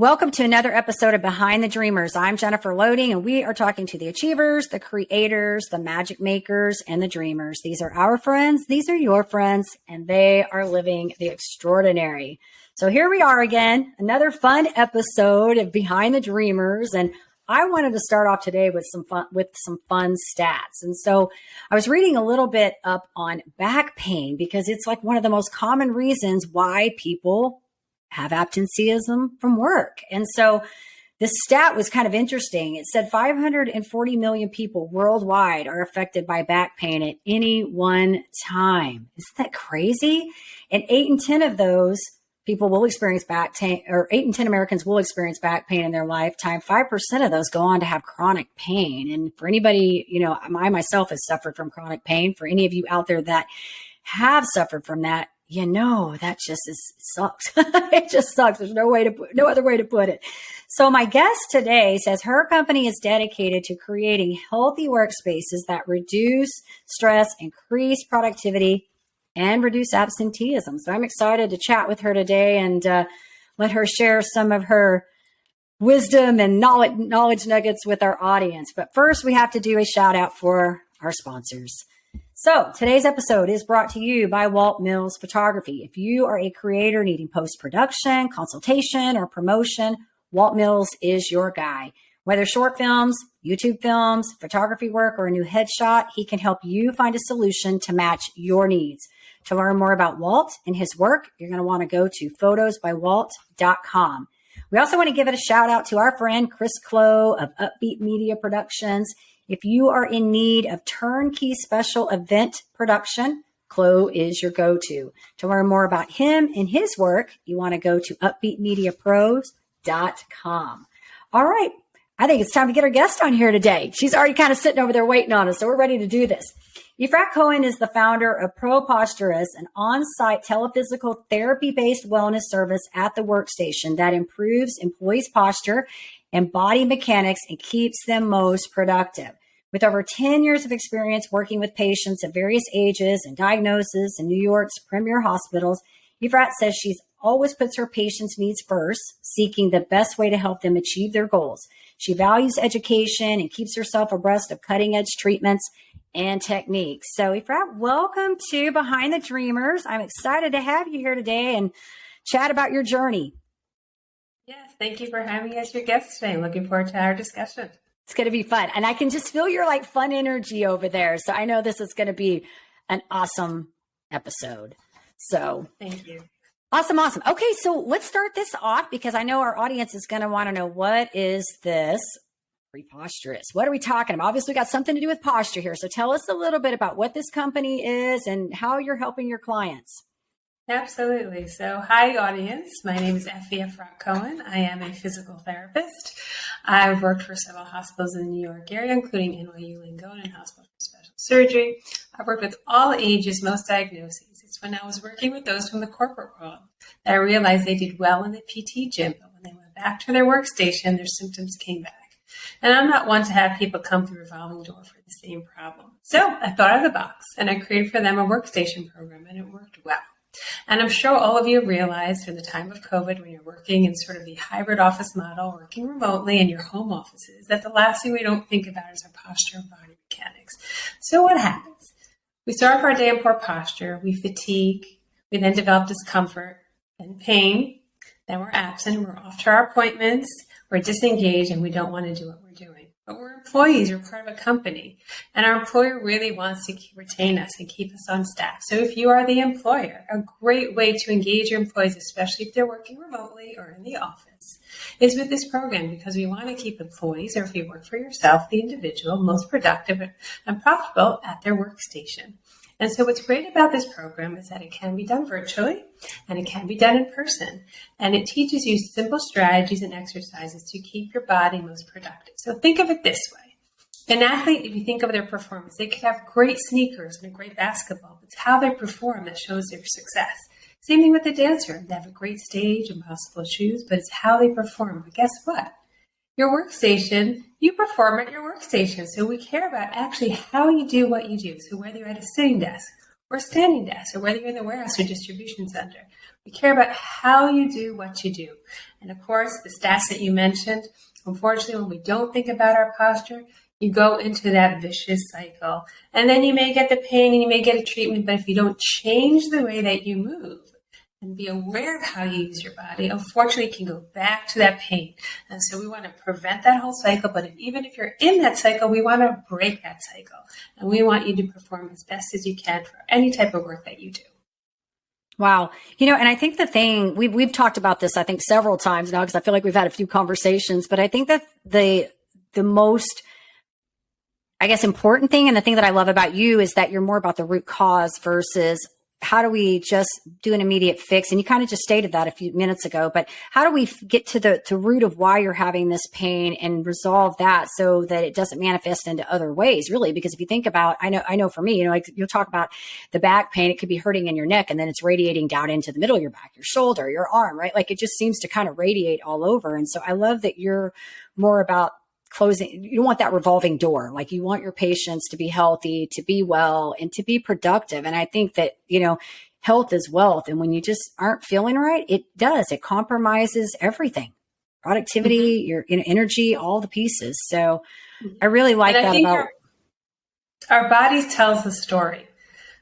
Welcome to another episode of Behind the Dreamers. I'm Jennifer Loading, and we are talking to the achievers, the creators, the magic makers, and the dreamers. These are our friends. These are your friends, and they are living the extraordinary. So here we are again, another fun episode of Behind the Dreamers. And I wanted to start off today with some fun stats. And so I was reading a little bit up on back pain because it's like one of the most common reasons why people have absenteeism from work. And so this stat was kind of interesting. It said 540 million people worldwide are affected by back pain at any one time. Isn't that crazy? And 8 in 10 of those people will experience back pain, or 8 in 10 Americans will experience back pain in their lifetime. 5% of those go on to have chronic pain. And for anybody, I myself has suffered from chronic pain. For any of you out there that have suffered from that, that just sucks. It just sucks. There's no other way to put it. So my guest today says her company is dedicated to creating healthy workspaces that reduce stress, increase productivity, and reduce absenteeism. So I'm excited to chat with her today and let her share some of her wisdom and knowledge nuggets with our audience. But first, we have to do a shout out for our sponsors. So today's episode is brought to you by Walt Mills Photography. If you are a creator needing post-production, consultation, or promotion, Walt Mills is your guy. Whether short films, YouTube films, photography work, or a new headshot, he can help you find a solution to match your needs. To learn more about Walt and his work, you're going to want to go to photosbywalt.com. We also want to give it a shout out to our friend Chris Clow of Upbeat Media Productions. If you are in need of turnkey special event production, Chloe is your go-to. To learn more about him and his work, you want to go to upbeatmediapros.com. All right. I think it's time to get our guest on here today. She's already kind of sitting over there waiting on us, so we're ready to do this. Efrat Cohen is the founder of ProPostureUs, an on-site telephysical therapy-based wellness service at the workstation that improves employees' posture and body mechanics and keeps them most productive. With over 10 years of experience working with patients of various ages and diagnoses in New York's premier hospitals, Efrat says she's always puts her patients' needs first, seeking the best way to help them achieve their goals. She values education and keeps herself abreast of cutting-edge treatments and techniques. So, Efrat, welcome to Behind the Dreamers. I'm excited to have you here today and chat about your journey. Yes, thank you for having me as your guest today. Looking forward to our discussion. It's going to be fun. And I can just feel your fun energy over there. So I know this is going to be an awesome episode. So thank you. Awesome. Okay. So let's start this off because I know our audience is going to want to know, what is this ProPostureUs? What are we talking about? Obviously we got something to do with posture here. So tell us a little bit about what this company is and how you're helping your clients. Absolutely. So, hi, audience. My name is Efrat Cohen. I am a physical therapist. I've worked for several hospitals in the New York area, including NYU Langone Hospital for Special Surgery. I've worked with all ages, most diagnoses. It's when I was working with those from the corporate world that I realized they did well in the PT gym, but when they went back to their workstation, their symptoms came back. And I'm not one to have people come through a revolving door for the same problem. So I thought out of the box and I created for them a workstation program, and it worked well. And I'm sure all of you realize through the time of COVID, when you're working in sort of the hybrid office model, working remotely in your home offices, that the last thing we don't think about is our posture and body mechanics. So what happens? We start off our day in poor posture, we fatigue, we then develop discomfort and pain, then we're absent, we're off to our appointments, we're disengaged, and we don't want to do what we're doing. But we're employees, we're part of a company, and our employer really wants to retain us and keep us on staff. So if you are the employer, a great way to engage your employees, especially if they're working remotely or in the office, is with this program, because we want to keep employees, or if you work for yourself, the individual, most productive and profitable at their workstation. And so what's great about this program is that it can be done virtually and it can be done in person. And it teaches you simple strategies and exercises to keep your body most productive. So think of it this way. An athlete, if you think of their performance, they could have great sneakers and a great basketball. It's how they perform that shows their success. Same thing with the dancer. They have a great stage and possible shoes, but it's how they perform. But guess what? Your workstation, you perform at your workstation. So we care about actually how you do what you do. So whether you're at a sitting desk or a standing desk, or whether you're in the warehouse or distribution center, We care about how you do what you do. And of course, the stats that you mentioned, unfortunately, when we don't think about our posture, you go into that vicious cycle. And then you may get the pain and you may get a treatment, but if you don't change the way that you move and be aware of how you use your body, unfortunately, you can go back to that pain. And so we want to prevent that whole cycle. But even if you're in that cycle, we want to break that cycle. And we want you to perform as best as you can for any type of work that you do. Wow. And I think the thing we've talked about this, I think several times now, because I feel like we've had a few conversations, but I think that the most, I guess, important thing and the thing that I love about you is that you're more about the root cause versus how do we just do an immediate fix? And you kind of just stated that a few minutes ago, but how do we get to the root of why you're having this pain and resolve that so that it doesn't manifest into other ways, really? Because if you think about, I know for me, like you'll talk about the back pain, it could be hurting in your neck and then it's radiating down into the middle of your back, your shoulder, your arm, right? Like it just seems to kind of radiate all over. And so I love that you're more about closing. You don't want that revolving door. Like you want your patients to be healthy, to be well, and to be productive. And I think that, health is wealth. And when you just aren't feeling right, it compromises everything, productivity, your energy, all the pieces. So I really like that about our bodies tells the story.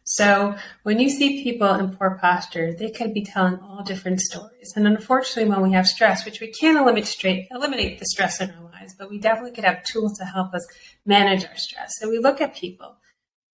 So when you see people in poor posture, they could be telling all different stories. And unfortunately, when we have stress, which we can't eliminate the stress in our lives, but we definitely could have tools to help us manage our stress. So we look at people,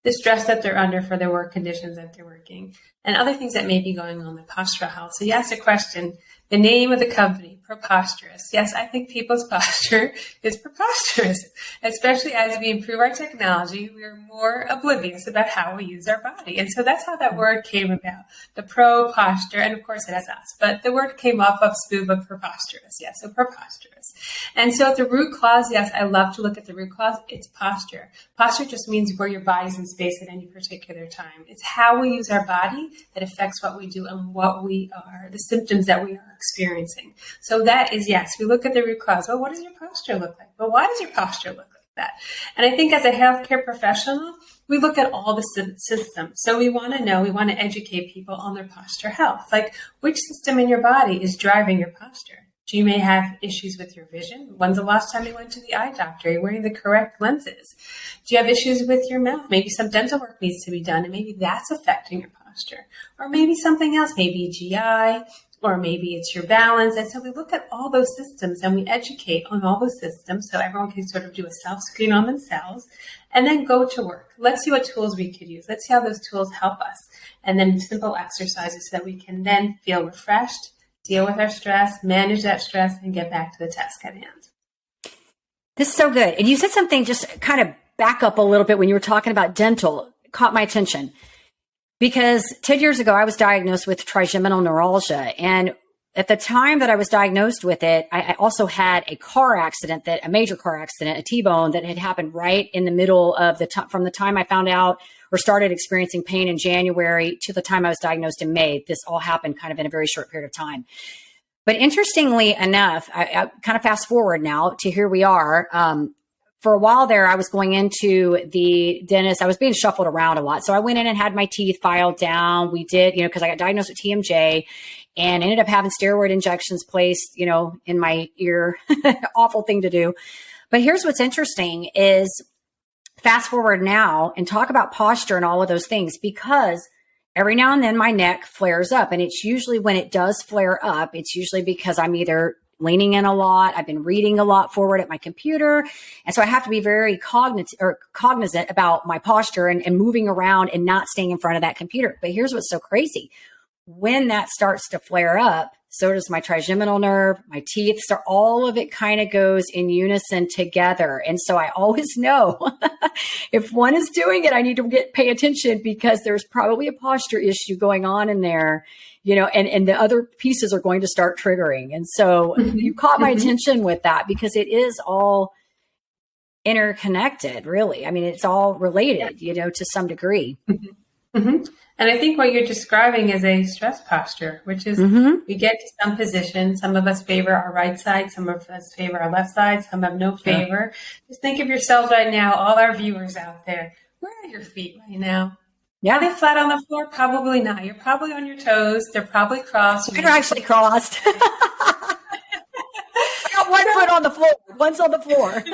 the stress that they're under for their work conditions that they're working, and other things that may be going on with postural health. So you asked a question, the name of the company, ProPostureUs. Yes, I think people's posture is preposterous, especially as we improve our technology, we are more oblivious about how we use our body. And so that's how that word came about, the pro posture, and of course it has us, but the word came off of scuba preposterous. Yes, so preposterous. And so the root cause, yes, I love to look at the root cause, it's posture. Posture just means where your body's in space at any particular time. It's how we use our body that affects what we do and what we are, the symptoms that we are experiencing. So that is, yes, we look at the root cause. Well, what does your posture look like? Well, why does your posture look like that? And I think as a healthcare professional, we look at all the systems. So we want to educate people on their posture health. Like which system in your body is driving your posture? You may have issues with your vision. When's the last time you went to the eye doctor? Are you wearing the correct lenses? Do you have issues with your mouth? Maybe some dental work needs to be done, and maybe that's affecting your posture. Or maybe something else, maybe GI, or maybe it's your balance. And so we look at all those systems and we educate on all those systems so everyone can sort of do a self-screen on themselves and then go to work. Let's see what tools we could use. Let's see how those tools help us. And then simple exercises so that we can then feel refreshed, deal with our stress, manage that stress, and get back to the task at hand. This is so good. And you said something, just kind of back up a little bit when you were talking about dental, caught my attention. Because 10 years ago, I was diagnosed with trigeminal neuralgia. And at the time that I was diagnosed with it, I also had a major car accident, a T-bone that had happened right in the middle of from the time I found out or started experiencing pain in January to the time I was diagnosed in May. This all happened kind of in a very short period of time. But interestingly enough, I kind of fast forward now to here we are. For a while there, I was going into the dentist. I was being shuffled around a lot. So I went in and had my teeth filed down. We did, because I got diagnosed with TMJ and ended up having steroid injections placed, in my ear. Awful thing to do. But here's what's interesting is fast forward now and talk about posture and all of those things, because every now and then my neck flares up. And it's usually when it does flare up, it's usually because I'm either leaning in a lot. I've been reading a lot forward at my computer. And so I have to be very cognizant about my posture and moving around and not staying in front of that computer. But here's what's so crazy. When that starts to flare up, so does my trigeminal nerve, my teeth. So all of it kind of goes in unison together. And so I always know if one is doing it, I need to pay attention because there's probably a posture issue going on in there, and the other pieces are going to start triggering. And so you caught my attention with that because it is all interconnected, really. I mean, it's all related, to some degree. Mm-hmm. And I think what you're describing is a stress posture, which is we get to some position. Some of us favor our right side. Some of us favor our left side. Some have no favor. Just think of yourselves right now, all our viewers out there. Where are your feet right now? Yeah. Are they flat on the floor? Probably not. You're probably on your toes. They're probably crossed. They're actually crossed. I got one foot on the floor. One's on the floor.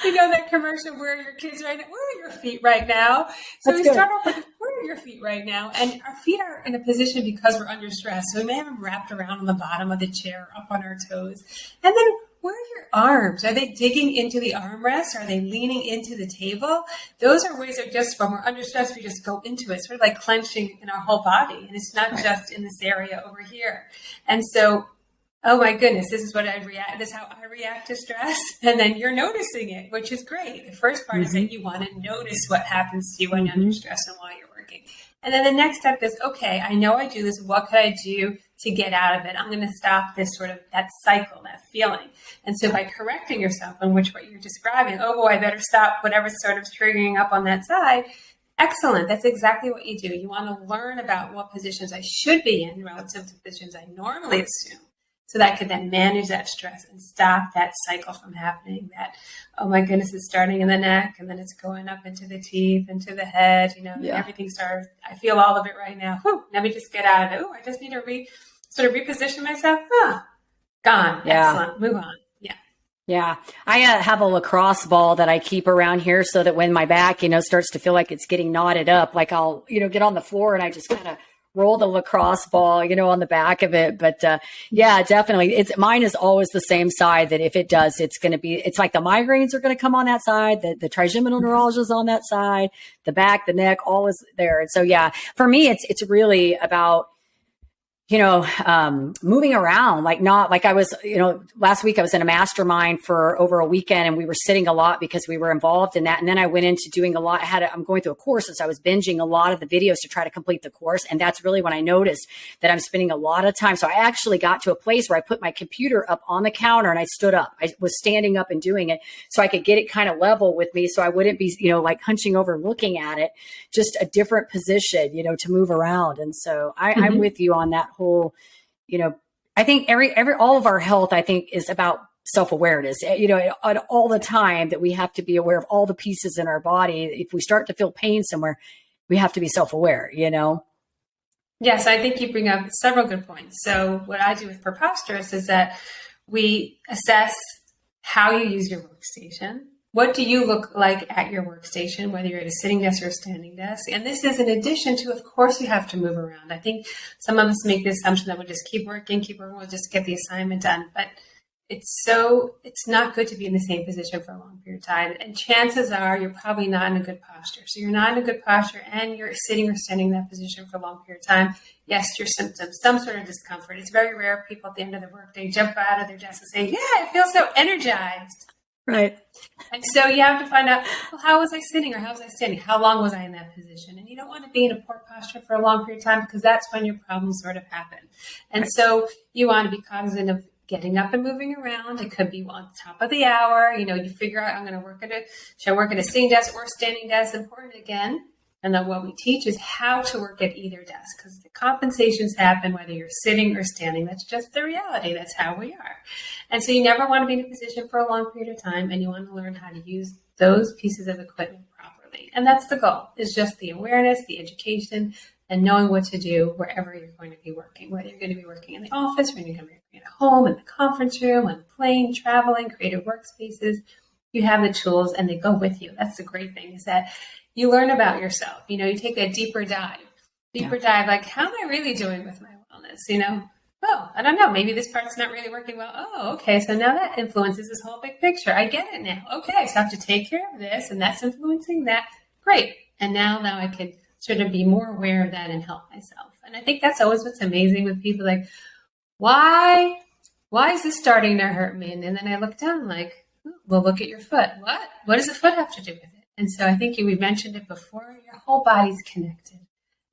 You know that commercial, where are your kids right now? Where are your feet right now? So we start off with, where are your feet right now? And our feet are in a position because we're under stress. So we may have them wrapped around on the bottom of the chair, up on our toes. And then where are your arms? Are they digging into the armrest? Are they leaning into the table? Those are ways of just, when we're under stress, we just go into it, sort of like clenching in our whole body. And it's not just in this area over here. And so, oh my goodness, this is what I react. This is how I react to stress. And then you're noticing it, which is great. The first part is that you want to notice what happens to you when you're under stress and while you're working. And then the next step is, okay, I know I do this. What could I do to get out of it? I'm going to stop this sort of, that cycle, that feeling. And so by correcting yourself on what you're describing, oh boy, I better stop whatever's sort of triggering up on that side. Excellent. That's exactly what you do. You want to learn about what positions I should be in relative to positions I normally assume. So that I could then manage that stress and stop that cycle from happening. That, oh my goodness, it's starting in the neck and then it's going up into the teeth, into the head, everything starts. I feel all of it right now. Whew, let me just get out of it. Oh, I just need to reposition myself. Gone. Yeah. Excellent. Move on. Yeah. Yeah. I have a lacrosse ball that I keep around here so that when my back, starts to feel like it's getting knotted up, like I'll, get on the floor and I just kind of roll the lacrosse ball, on the back of it. But yeah, definitely. Mine is always the same side, that if it does, it's like the migraines are going to come on that side, the trigeminal neuralgia is on that side, the back, the neck, all is there. And so, yeah, for me, it's really about, moving around, I was, last week I was in a mastermind for over a weekend and we were sitting a lot because we were involved in that. And then I went into doing a lot. I'm going through a course. And so I was binging a lot of the videos to try to complete the course. And that's really when I noticed that I'm spending a lot of time. So I actually got to a place where I put my computer up on the counter and I stood up. I was standing up and doing it so I could get it kind of level with me. So I wouldn't be, like hunching over looking at it, just a different position, to move around. And so I'm with you on that whole, I think all of our health, I think, is about self-awareness, all the time, that we have to be aware of all the pieces in our body. If we start to feel pain somewhere, we have to be self-aware, Yes, I think you bring up several good points. So what I do with ProPostureUs is that we assess how you use your workstation. What do you look like at your workstation, whether you're at a sitting desk or a standing desk? And this is in addition to, of course, you have to move around. I think some of us make the assumption that we'll just keep working, we'll just get the assignment done. But it's not good to be in the same position for a long period of time. And chances are you're probably not in a good posture. So you're not in a good posture and you're sitting or standing in that position for a long period of time. Yes, your symptoms, some sort of discomfort. It's very rare people at the end of the workday jump out of their desk and say, yeah, I feel so energized. Right. And so you have to find out, well, how was I sitting or how was I standing? How long was I in that position? And you don't want to be in a poor posture for a long period of time because that's when your problems sort of happen. And so you want to be cognizant of getting up and moving around. It could be on top of the hour. You figure out, should I work at a sitting desk or standing desk? Important again. And then what we teach is how to work at either desk, because the compensations happen whether you're sitting or standing. That's just the reality. That's how we are. And so you never want to be in a position for a long period of time, and you want to learn how to use those pieces of equipment properly. And that's the goal, is just the awareness, the education, and knowing what to do wherever you're going to be working, whether you're going to be working in the office, whether you're going to be working at home, in the conference room, on the plane, traveling, creative workspaces. You have the tools and they go with you. That's the great thing, is that you learn about yourself. You take a deeper dive, like, how am I really doing with my wellness? Oh, I don't know. Maybe this part's not really working well. Oh, okay. So now that influences this whole big picture. I get it now. Okay. So I have to take care of this and that's influencing that. Great. And now I can sort of be more aware of that and help myself. And I think that's always what's amazing with people, like, why is this starting to hurt me? And then I look down like, well, look at your foot. What does the foot have to do with it? And so I think we mentioned it before, your whole body's connected,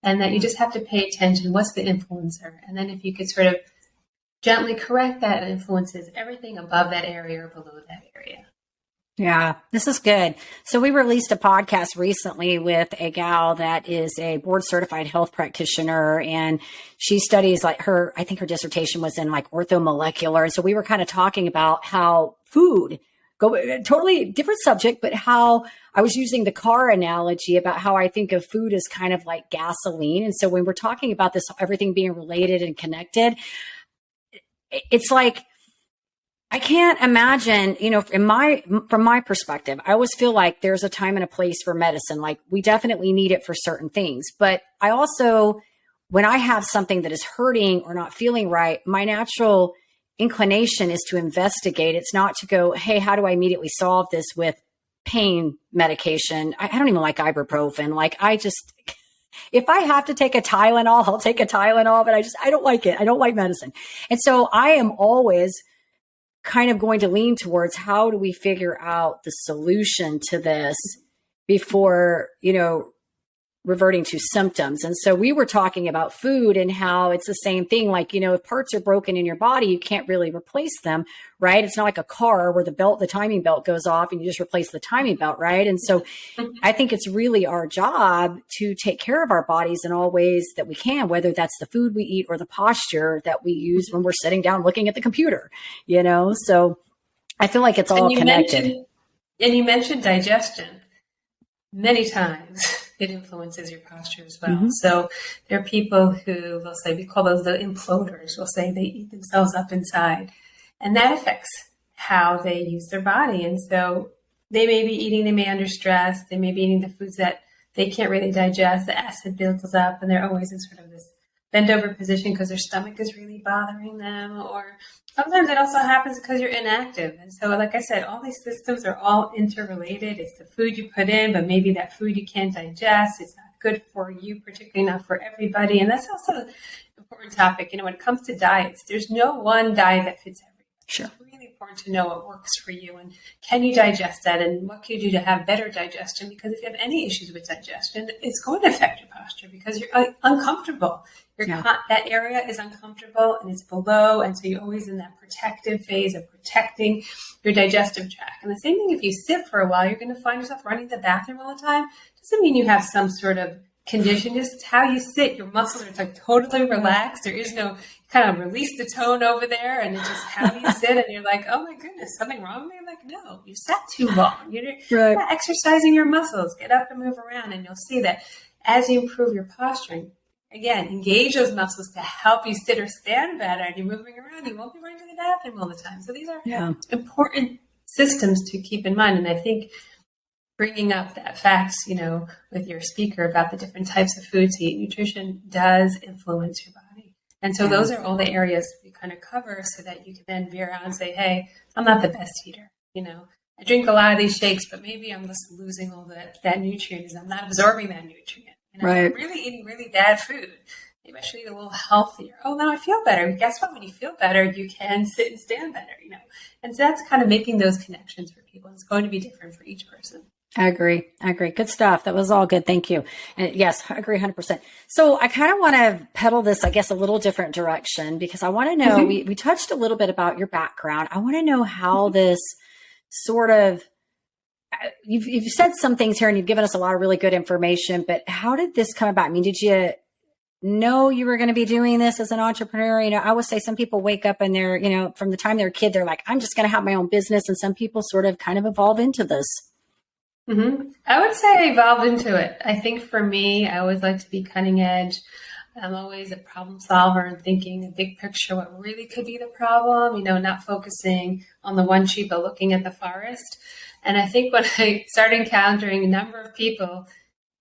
and that you just have to pay attention. What's the influencer? And then if you could sort of gently correct that, it influences everything above that area or below that area. Yeah, this is good. So we released a podcast recently with a gal that is a board certified health practitioner, and she studies I think her dissertation was in orthomolecular. And so we were kind of talking about how food go totally different subject, but how I was using the car analogy about how I think of food as kind of like gasoline. And so when we're talking about this, everything being related and connected, it's like, I can't imagine, from my perspective, I always feel like there's a time and a place for medicine. Like we definitely need it for certain things. But I also, when I have something that is hurting or not feeling right, my natural inclination is to investigate. It's not to go, hey, how do I immediately solve this with pain medication? I don't even like ibuprofen. Like if I have to take a Tylenol, I'll take a Tylenol, but I don't like it. I don't like medicine. And so I am always kind of going to lean towards how do we figure out the solution to this before, reverting to symptoms. And so we were talking about food and how it's the same thing. Like, if parts are broken in your body, you can't really replace them, right? It's not like a car where the timing belt goes off and you just replace the timing belt, right? And so I think it's really our job to take care of our bodies in all ways that we can, whether that's the food we eat or the posture that we use when we're sitting down looking at the computer, So I feel like it's all connected. You mentioned digestion many times. It influences your posture as well. Mm-hmm. So there are people who will say, we call those the imploders, will say they eat themselves up inside. And that affects how they use their body. And so they may be under stress. They may be eating the foods that they can't really digest. The acid builds up and they're always in sort of this bent over position because their stomach is really bothering them. Or sometimes it also happens because you're inactive. And so, like I said, all these systems are all interrelated. It's the food you put in, but maybe that food you can't digest. It's not good for you, particularly not for everybody. And that's also an important topic. When it comes to diets, there's no one diet that fits everybody. Sure. It's really important to know what works for you and can you digest that and what can you do to have better digestion? Because if you have any issues with digestion, it's going to affect your posture because you're uncomfortable. That area is uncomfortable and it's below. And so you're always in that protective phase of protecting your digestive tract. And the same thing, if you sit for a while, you're going to find yourself running to the bathroom all the time. Doesn't mean you have some sort of condition. Just how you sit, your muscles are like totally relaxed. There is no kind of release the tone over there. And it's just how you sit. And you're like, oh my goodness, something wrong with me? I'm like, no, you sat too long. You're not exercising your muscles. Get up and move around. And you'll see that as you improve your posturing, again, engage those muscles to help you sit or stand better. And you're moving around. You won't be running to the bathroom all the time. So these are important systems to keep in mind. And I think bringing up that fact, with your speaker about the different types of foods to eat, nutrition does influence your body. And so those are all the areas we kind of cover so that you can then veer out and say, hey, I'm not the best eater. I drink a lot of these shakes, but maybe I'm just losing all that nutrient. I'm not absorbing that nutrient. Right. I'm really eating really bad food. Maybe I should eat a little healthier. Oh, now I feel better. Guess what? When you feel better, you can sit and stand better, And so that's kind of making those connections for people. It's going to be different for each person. I agree. Good stuff. That was all good. Thank you. And yes, I agree 100%. So I kind of want to pedal this, I guess, a little different direction because I want to know, we touched a little bit about your background. I want to know how this sort of, you've said some things here and you've given us a lot of really good information, but how did this come about? I mean, did you know you were going to be doing this as an entrepreneur? I would say some people wake up and they're, from the time they're a kid, they're like, I'm just going to have my own business. And some people sort of kind of evolve into this. Mm-hmm. I would say I evolved into it. I think for me, I always like to be cutting edge. I'm always a problem solver and thinking a big picture, what really could be the problem, not focusing on the one tree, but looking at the forest. And I think when I started encountering a number of people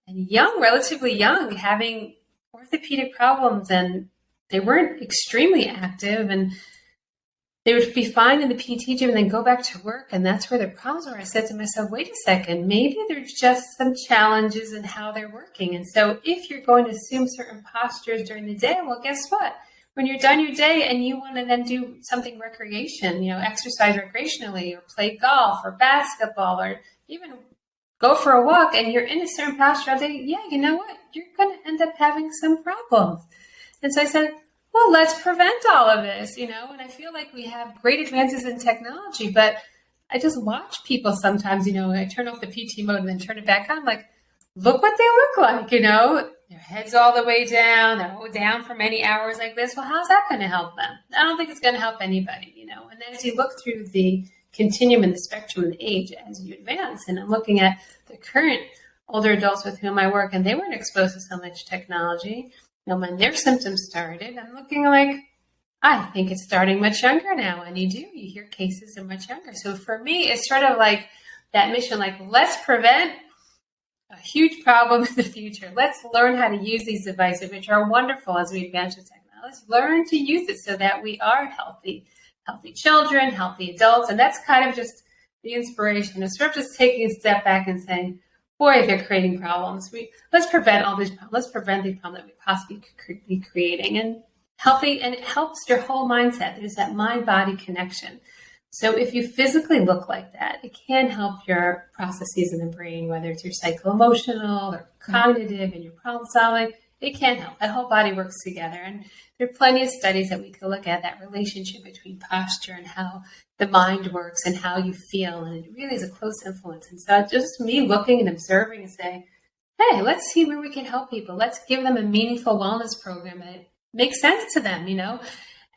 and relatively young, having orthopedic problems and they weren't extremely active and they would be fine in the PT gym and then go back to work. And that's where their problems were. I said to myself, wait a second, maybe there's just some challenges in how they're working. And so if you're going to assume certain postures during the day, well, guess what? When you're done your day and you want to then do something recreation, exercise recreationally or play golf or basketball or even go for a walk and you're in a certain posture all day, you know what? You're going to end up having some problems. And so I said, well, let's prevent all of this, and I feel like we have great advances in technology, but I just watch people sometimes, I turn off the PT mode and then turn it back on. I'm like, look what they look like, their head's all the way down. They're all down for many hours like this. Well, how's that going to help them? I don't think it's going to help anybody, And then as you look through the continuum in the spectrum of age as you advance. And I'm looking at the current older adults with whom I work, and they weren't exposed to so much technology. When their symptoms started, I'm looking like, I think it's starting much younger now. And you hear cases are much younger. So for me, it's sort of like that mission, like, let's prevent a huge problem in the future. Let's learn how to use these devices, which are wonderful as we advance with technology. Let's learn to use it so that we are healthy children, healthy adults. And that's kind of just the inspiration. It's sort of just taking a step back and saying, boy, they're creating problems. Let's prevent all these problems. Let's prevent the problem that we possibly could be creating. And healthy, and it helps your whole mindset. There's that mind-body connection. So if you physically look like that, it can help your processes in the brain, whether it's your psycho-emotional or cognitive and your problem solving. It can help. The whole body works together. And there are plenty of studies that we can look at, that relationship between posture and how the mind works and how you feel. And it really is a close influence. And so just me looking and observing and saying, hey, let's see where we can help people. Let's give them a meaningful wellness program that makes sense to them,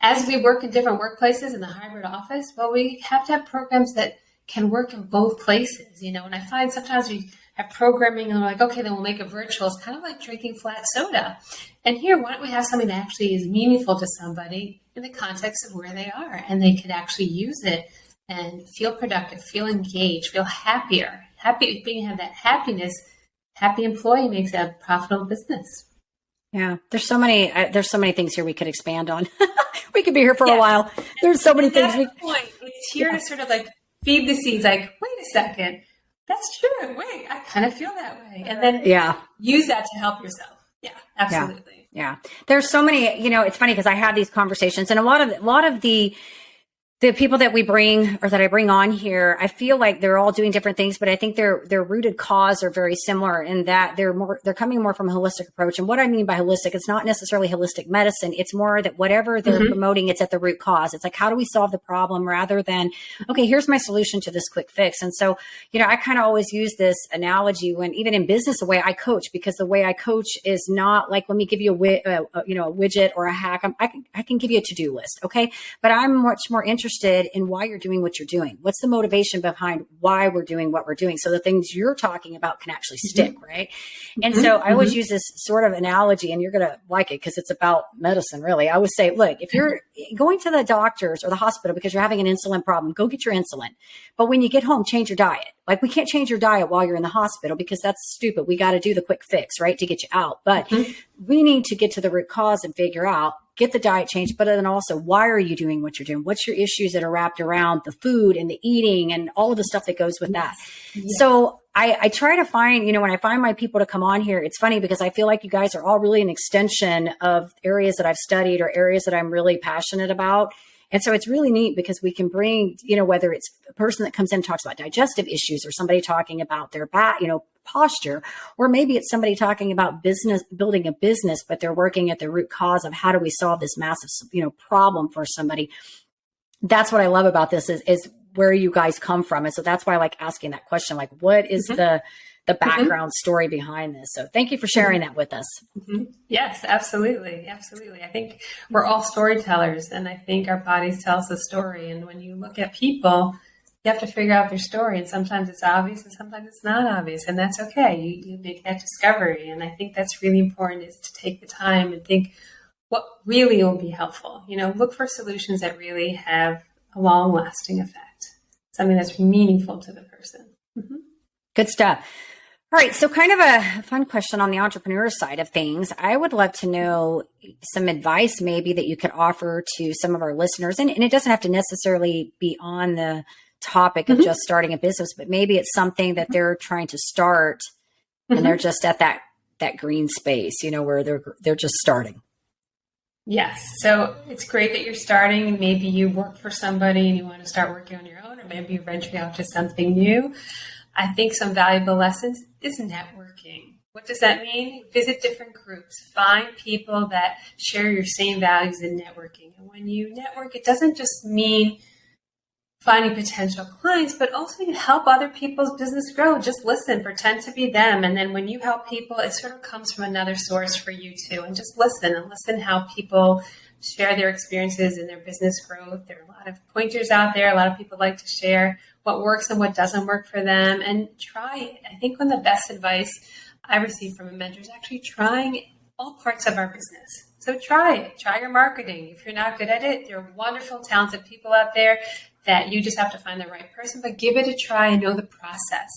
As we work in different workplaces in the hybrid office, well, we have to have programs that can work in both places, And I find sometimes we have programming and we're like, okay, then we'll make it virtual. It's kind of like drinking flat soda. And here, why don't we have something that actually is meaningful to somebody in the context of where they are, and they could actually use it and feel productive, feel engaged, feel happier. Happy, being have that happiness. Happy employee makes a profitable business. Yeah, there's so many things here we could expand on. We could be here for a while. There's so many things. That's the point. It's here to sort of like feed the seeds. Like, wait a second, that's true. Wait, I kind of feel that way, and then use that to help yourself. Yeah, absolutely. Yeah. There's so many. It's funny because I have these conversations, and a lot of the people that we bring, or that I bring on here, I feel like they're all doing different things, but I think their rooted cause are very similar in that they're coming more from a holistic approach. And what I mean by holistic, it's not necessarily holistic medicine. It's more that whatever they're promoting, it's at the root cause. It's like, how do we solve the problem rather than, okay, here's my solution to this quick fix. And so, I kind of always use this analogy when, even in business, the way I coach, because the way I coach is not like, let me give you a widget or a hack. I can give you a to-do list. Okay. But I'm much more interested in why you're doing what you're doing. What's the motivation behind why we're doing what we're doing? So the things you're talking about can actually stick, right? And so I always use this sort of analogy, and you're going to like it because it's about medicine, really. I would say, look, if you're going to the doctors or the hospital because you're having an insulin problem, go get your insulin. But when you get home, change your diet. Like, we can't change your diet while you're in the hospital because that's stupid. We got to do the quick fix, right, to get you out. But we need to get to the root cause and figure out, get the diet changed, but then also, why are you doing what you're doing? What's your issues that are wrapped around the food and the eating and all of the stuff that goes with that? Yes. So I try to find, when I find my people to come on here, it's funny because I feel like you guys are all really an extension of areas that I've studied or areas that I'm really passionate about. And so it's really neat because we can bring, whether it's a person that comes in and talks about digestive issues, or somebody talking about their back, posture, or maybe it's somebody talking about building a business, but they're working at the root cause of how do we solve this massive, problem for somebody. That's what I love about this is where you guys come from. And so that's why I like asking that question, like, what is the background story behind this? So thank you for sharing that with us. Yes, absolutely. Absolutely. I think we're all storytellers, and I think our bodies tell us a story. And when you look at people, you have to figure out their story. And sometimes it's obvious and sometimes it's not obvious. And that's okay. You make that discovery. And I think that's really important, is to take the time and think what really will be helpful. Look for solutions that really have a long lasting effect, something that's meaningful to the person. Good stuff. All right. So kind of a fun question on the entrepreneur side of things. I would love to know some advice maybe that you could offer to some of our listeners. And it doesn't have to necessarily be on the topic of just starting a business, but maybe it's something that they're trying to start and they're just at that green space, where they're just starting. Yes. So it's great that you're starting, and maybe you work for somebody and you want to start working on your own, or maybe you're venturing out to something new. I think some valuable lessons is networking. What does that mean? Visit different groups, find people that share your same values in networking. And when you network, it doesn't just mean finding potential clients, but also you help other people's business grow. Just listen, pretend to be them. And then when you help people, it sort of comes from another source for you too. And just listen how people share their experiences in their business growth. There are a lot of pointers out there. A lot of people like to share what works and what doesn't work for them, and try it. I think one of the best advice I received from a mentor is actually trying all parts of our business. So try it. Try your marketing. If you're not good at it, there are wonderful, talented people out there that you just have to find the right person, but give it a try and know the process.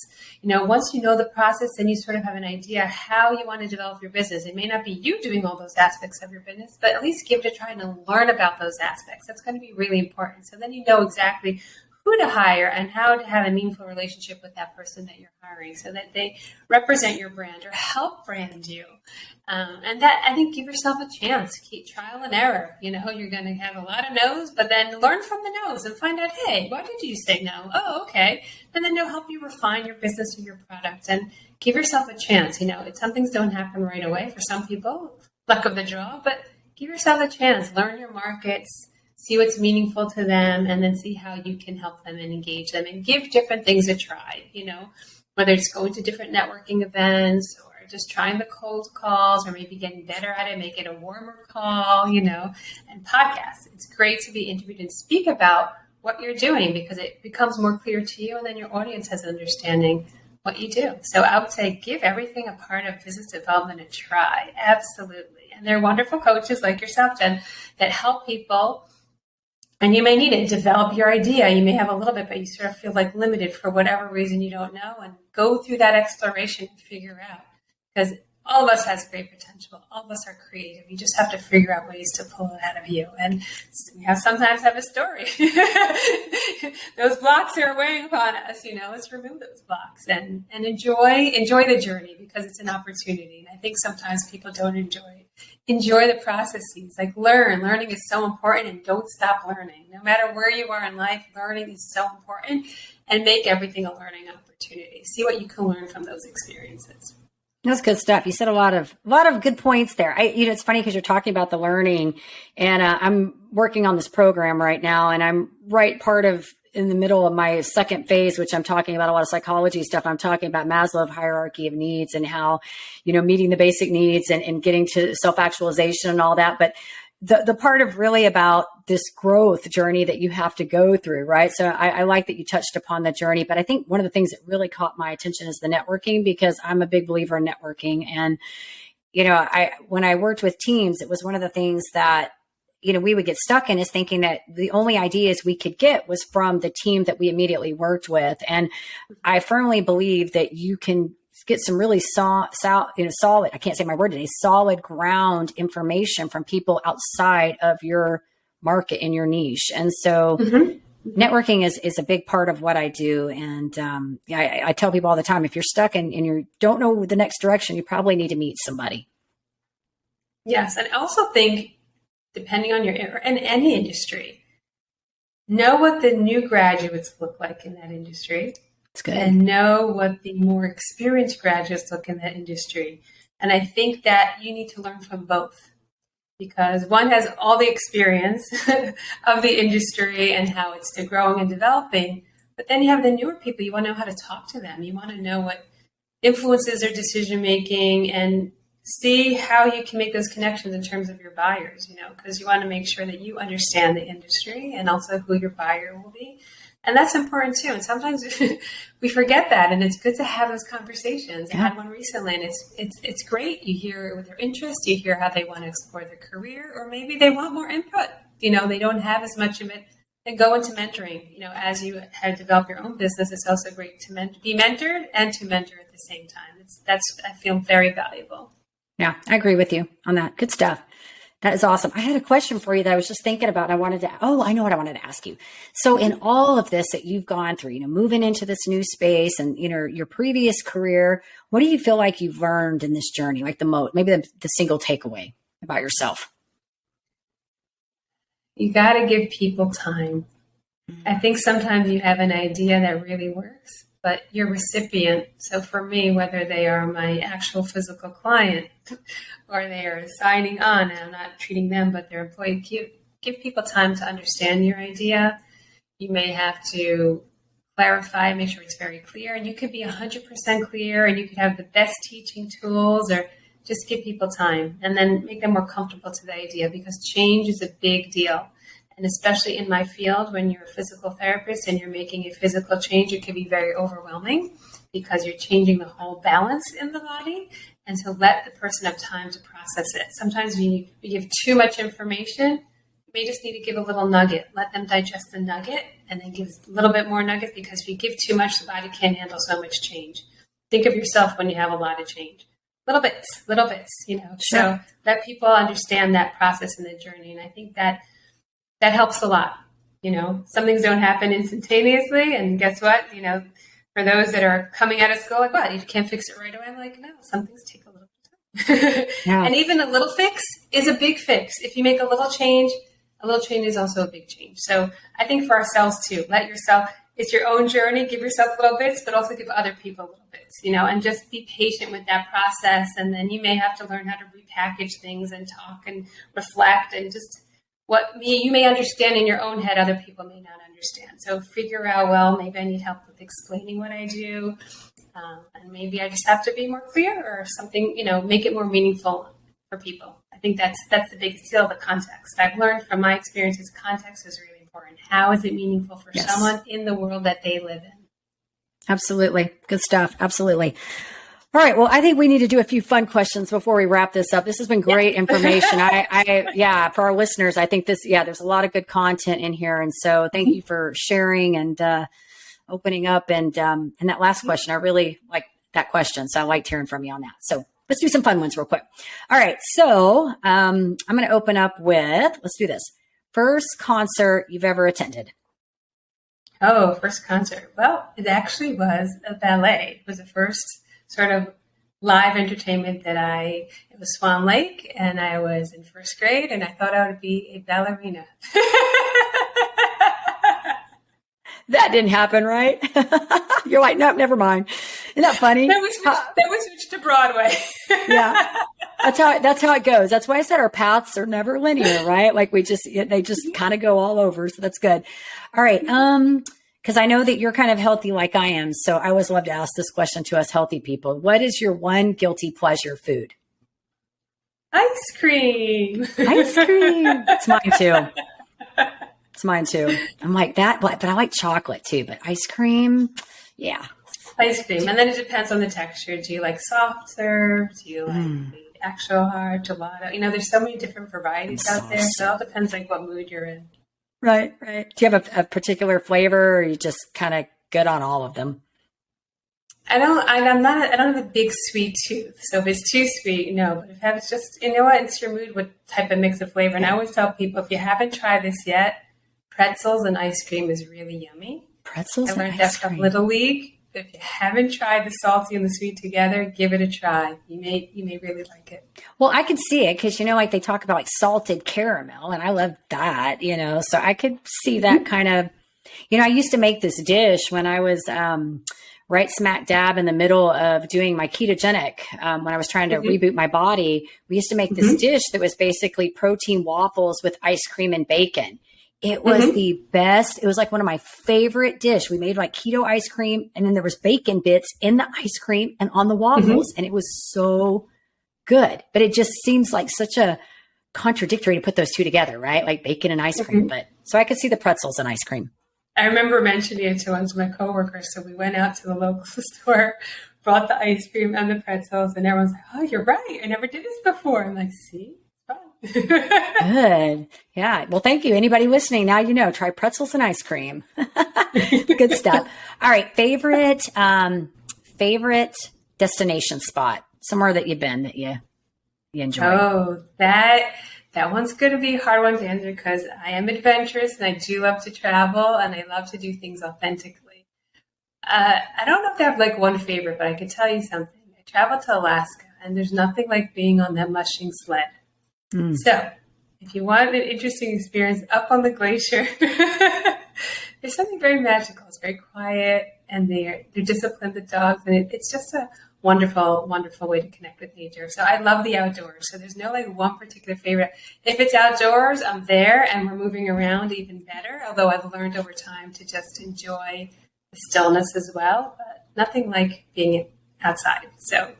Once you know the process, then you sort of have an idea how you want to develop your business. It may not be you doing all those aspects of your business, but at least give it a try and learn about those aspects. That's going to be really important. So then you know exactly who to hire and how to have a meaningful relationship with that person that you're hiring so that they represent your brand or help brand you. And that, I think, give yourself a chance. Keep trial and error. You're going to have a lot of no's, but then learn from the no's and find out, hey, why did you say no? Oh, okay. And then they'll help you refine your business or your product and give yourself a chance. Some things don't happen right away for some people, luck of the draw, but give yourself a chance. Learn your markets. See what's meaningful to them, and then see how you can help them and engage them and give different things a try, whether it's going to different networking events or just trying the cold calls or maybe getting better at it, make it a warmer call, and podcasts. It's great to be interviewed and speak about what you're doing because it becomes more clear to you, and then your audience has an understanding what you do. So I would say give everything a part of business development a try. Absolutely. And there are wonderful coaches like yourself, Jen, that help people. And you may need it. Develop your idea. You may have a little bit, but you sort of feel like limited for whatever reason you don't know. And go through that exploration and figure out. Because all of us has great potential. All of us are creative. You just have to figure out ways to pull it out of you. And we sometimes have a story. Those blocks are weighing upon us. Let's remove those blocks and enjoy the journey because it's an opportunity. And I think sometimes people don't enjoy it. Enjoy the processes, like learning is so important, and don't stop learning. No matter where you are in life, learning is so important, and make everything a learning opportunity. See what you can learn from those experiences. That's good stuff. You said a lot of good points there. It's funny because you're talking about the learning, and I'm working on this program right now, and I'm in the middle of my second phase, which I'm talking about a lot of psychology stuff. I'm talking about Maslow hierarchy of needs and how, meeting the basic needs and getting to self-actualization and all that. But the part of really about this growth journey that you have to go through, right? So I like that you touched upon the journey, but I think one of the things that really caught my attention is the networking, because I'm a big believer in networking. And, when I worked with teams, it was one of the things that we would get stuck in, is thinking that the only ideas we could get was from the team that we immediately worked with. And I firmly believe that you can get some really solid, I can't say my word today, solid ground information from people outside of your market and your niche. And so networking is a big part of what I do. And I tell people all the time, if you're stuck and you don't know the next direction, you probably need to meet somebody. Yes. And I also think, depending on in any industry, know what the new graduates look like in that industry. That's good. And know what the more experienced graduates look in that industry. And I think that you need to learn from both, because one has all the experience of the industry and how it's growing and developing. But then you have the newer people. You want to know how to talk to them. You want to know what influences their decision making and see how you can make those connections in terms of your buyers, because you want to make sure that you understand the industry and also who your buyer will be. And that's important too. And sometimes we forget that, and it's good to have those conversations. I had one recently, and it's great. You hear with their interest, you hear how they want to explore their career, or maybe they want more input. They don't have as much of it. Then go into mentoring. As you have developed your own business, it's also great to be mentored and to mentor at the same time. I feel very valuable. Yeah, I agree with you on that. Good stuff. That is awesome. I had a question for you that I was just thinking about. I know what I wanted to ask you. So in all of this that you've gone through, moving into this new space and, your previous career, what do you feel like you've learned in this journey? Like maybe the single takeaway about yourself? You got to give people time. I think sometimes you have an idea that really works, but your recipient, so for me, whether they are my actual physical client or they are signing on, and I'm not treating them, but their employee, give people time to understand your idea. You may have to clarify, make sure it's very clear, and you could be 100% clear, and you could have the best teaching tools, or just give people time and then make them more comfortable to the idea, because change is a big deal. And especially in my field, when you're a physical therapist and you're making a physical change, it can be very overwhelming because you're changing the whole balance in the body. And so let the person have time to process it. Sometimes when you give too much information, you may just need to give a little nugget. Let them digest the nugget and then give a little bit more nugget, because if you give too much, the body can't handle so much change. Think of yourself when you have a lot of change. Little bits, you know. Sure. So let people understand that process in the journey. And I think that helps a lot. You know, some things don't happen instantaneously. And guess what? You know, for those that are coming at us, go like, what? You can't fix it right away. I'm like, no, some things take a little time. Yeah. And even a little fix is a big fix. If you make a little change is also a big change. So I think for ourselves too, it's your own journey, give yourself little bits, but also give other people little bits, you know, and just be patient with that process. And then you may have to learn how to repackage things and talk and reflect, and just you may understand in your own head, other people may not understand. So figure out, well, maybe I need help with explaining what I do. And maybe I just have to be more clear or something, you know, make it more meaningful for people. I think that's the biggest deal, the context. I've learned from my experiences, context is really important. How is it meaningful for someone in the world that they live in? Absolutely. Good stuff. Absolutely. All right. Well, I think we need to do a few fun questions before we wrap this up. This has been great information. For our listeners, I think there's a lot of good content in here. And so thank you for sharing and opening up. And that last question, I really like that question. So I liked hearing from you on that. So let's do some fun ones real quick. All right. So I'm going to open up with, let's do this. First concert you've ever attended. Oh, first concert. Well, it actually was a ballet. It was the first sort of live entertainment it was Swan Lake, and I was in first grade, and I thought I would be a ballerina. That didn't happen, right? You're like, nope, never mind. Isn't that funny? Then we switched to Broadway. Yeah. That's how it goes. That's why I said our paths are never linear, right? Like they just kind of go all over. So that's good. All right. Because I know that you're kind of healthy like I am. So I always love to ask this question to us healthy people. What is your one guilty pleasure food? Ice cream. Ice cream. It's mine too. I'm like that, but I like chocolate too. But ice cream, yeah. Ice cream. And then it depends on the texture. Do you like soft serve? Do you like the actual hard gelato? You know, there's so many different varieties out there. So it all depends like what mood you're in. Right. Do you have a particular flavor, or are you just kind of good on all of them? I don't have a big sweet tooth. So if it's too sweet, no. But if it's just, you know what, it's your mood, what type of mix of flavor. And I always tell people, if you haven't tried this yet, pretzels and ice cream is really yummy. Pretzels and ice cream. I learned that from Little League. If you haven't tried the salty and the sweet together, give it a try. You may really like it. Well, I could see it because, you know, like they talk about like salted caramel, and I love that, you know, so I could see that kind of, you know, I used to make this dish when I was right smack dab in the middle of doing my ketogenic, when I was trying to reboot my body. We used to make this dish that was basically protein waffles with ice cream and bacon. It was the best. It was like one of my favorite dish. We made like keto ice cream, and then there was bacon bits in the ice cream and on the waffles. And it was so good, but it just seems like such a contradictory to put those two together, right? Like bacon and ice cream. But so I could see the pretzels and ice cream. I remember mentioning it to one of my coworkers. So we went out to the local store, brought the ice cream and the pretzels, and everyone's like, "Oh, you're right. I never did this before." I'm like, "See? Good. Yeah. Well, thank you. Anybody listening, now you know, try pretzels and ice cream. Good stuff. All right. Favorite destination spot, somewhere that you've been that you enjoy. Oh, that one's going to be a hard one to answer because I am adventurous and I do love to travel and I love to do things authentically. I don't know if I have like one favorite, but I can tell you something. I traveled to Alaska, and there's nothing like being on that mushing sled. So if you want an interesting experience up on the glacier, there's something very magical. It's very quiet, and they're disciplined, the dogs, and it's just a wonderful, wonderful way to connect with nature. So I love the outdoors. So there's no like one particular favorite. If it's outdoors, I'm there and we're moving around, even better. Although I've learned over time to just enjoy the stillness as well, but nothing like being outside. So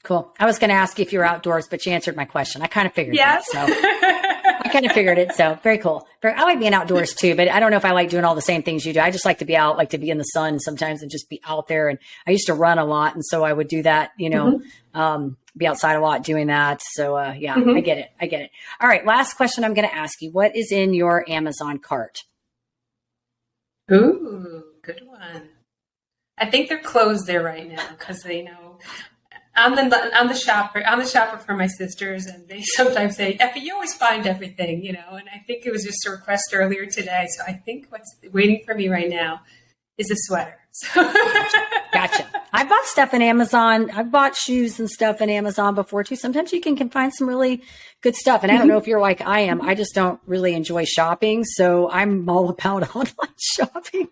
Cool. I was going to ask you if you were outdoors, but you answered my question. I kind of figured Yes. that. So I kind of figured it. So very cool. I like being outdoors too, but I don't know if I like doing all the same things you do. I just like to be out, like to be in the sun sometimes and just be out there. And I used to run a lot. And so I would do that, be outside a lot doing that. So I get it. I get it. All right. Last question I'm going to ask you. What is in your Amazon cart? Ooh, good one. I think they're closed there right now because I'm the shopper for my sisters, and they sometimes say, "Effie, you always find everything," And I think it was just a request earlier today, so I think what's waiting for me right now is a sweater. Gotcha. I bought stuff in Amazon. I've bought shoes and stuff in Amazon before too. Sometimes you can find some really good stuff. And I don't know if you're like I am. I just don't really enjoy shopping, so I'm all about online shopping.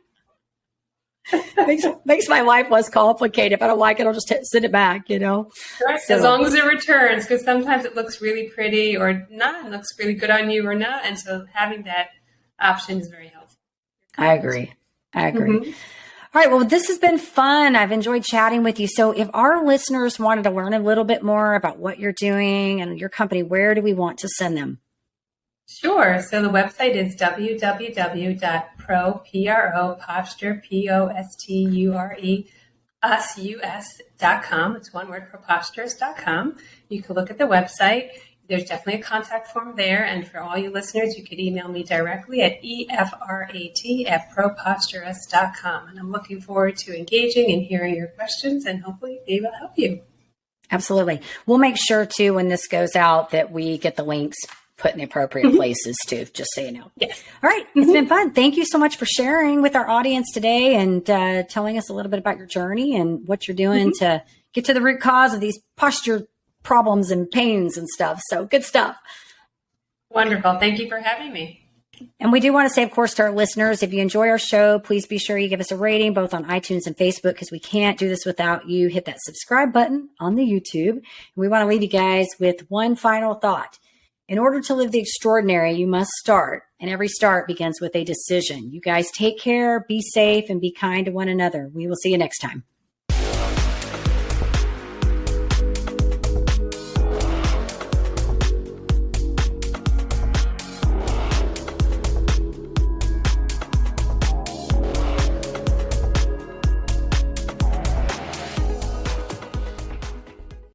makes my life less complicated. If I don't like it, I'll just send it back, Right. So, as long as it returns, because sometimes it looks really pretty or not, it looks really good on you or not. And so having that option is very helpful. I agree. All right. Well, this has been fun. I've enjoyed chatting with you. So if our listeners wanted to learn a little bit more about what you're doing and your company, where do we want to send them? Sure. So the website is www.ProPostureUs.com. It's one word, ProPostureUs.com. You can look at the website. There's definitely a contact form there. And for all you listeners, you could email me directly at efrat@ProPostureUs.com. And I'm looking forward to engaging and hearing your questions, and hopefully they will help you. Absolutely. We'll make sure too, when this goes out, that we get the links put in the appropriate places too, just so you know. Yes. All right. It's been fun. Thank you so much for sharing with our audience today and telling us a little bit about your journey and what you're doing to get to the root cause of these posture problems and pains and stuff. So good stuff. Wonderful. Thank you for having me. And we do want to say, of course, to our listeners, if you enjoy our show, please be sure you give us a rating both on iTunes and Facebook, because we can't do this without you. Hit that subscribe button on the YouTube. And we want to leave you guys with one final thought. In order to live the extraordinary, you must start, and every start begins with a decision. You guys take care, be safe, and be kind to one another. We will see you next time.